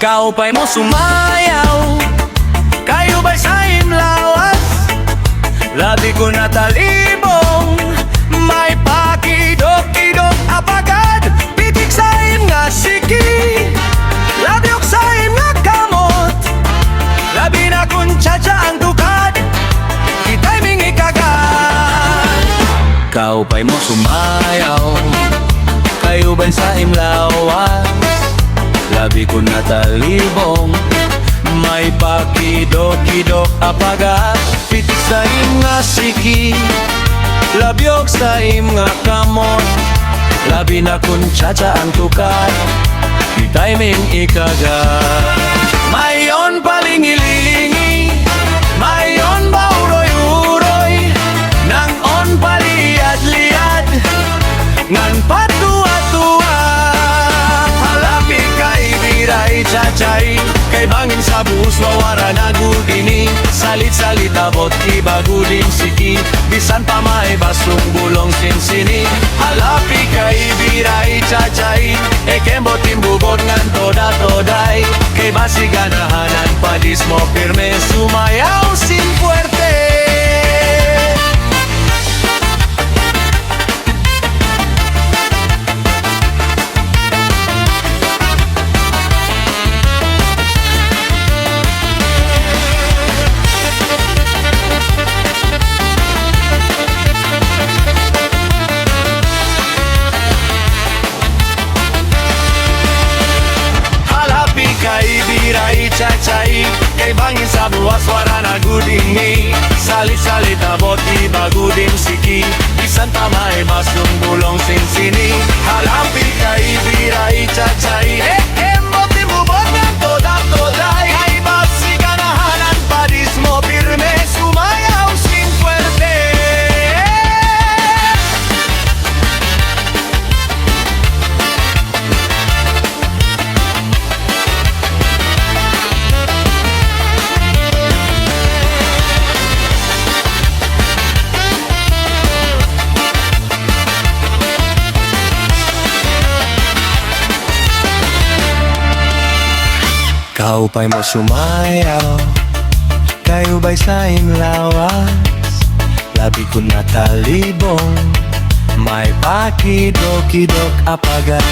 Kau pa'y mo sumayaw, kayo ba'y sa imlawas? Labi ko na talibong, may pakidok-idok apagad. Pitik sa im nga siki, labiok sa im nga kamot. Labi na kung tsadya ang tukad, ita'y mingi kagad. Kau pa'y mo sumayaw, kayo ba'y sa imlawas? Labi ko na talibong, may pakidok-idok apagad. Pitik sa im nga siki, labiok sa im nga kamot. Labi na kung tsadya ang tukad, ita'y ming ikagad. Mayon palingilingi, mayon ba uroy-uroy, nang on paliyad-liyad, ngan patua-tua. Halapi kay Birahi Chachay, kay bangin sa buhos wawara na gudini. Salit-salit abot ibagudin siki, bisan pa may basong bulong sinsini. Halapi kay Birahi Chachay, ekembo timbubot ngan toda-today. Kay basiganahanan padis mo firme, sumayaw sin fuerte. Chachay, kay bangin sa buwas wala na gudingi. Salit-salit abot ibagudin siki, bisan pa may basong bulong sinsini. Halapi kay Birahi Chachay, emot imubot ng toda-today. Ay basiganahanan padis mo firme, sumayaw sin fuerte. Kau pa'y mo sumayaw, kayo ba'y sa imlawas? Labi ko na talibong, may pakidok-idok apagad.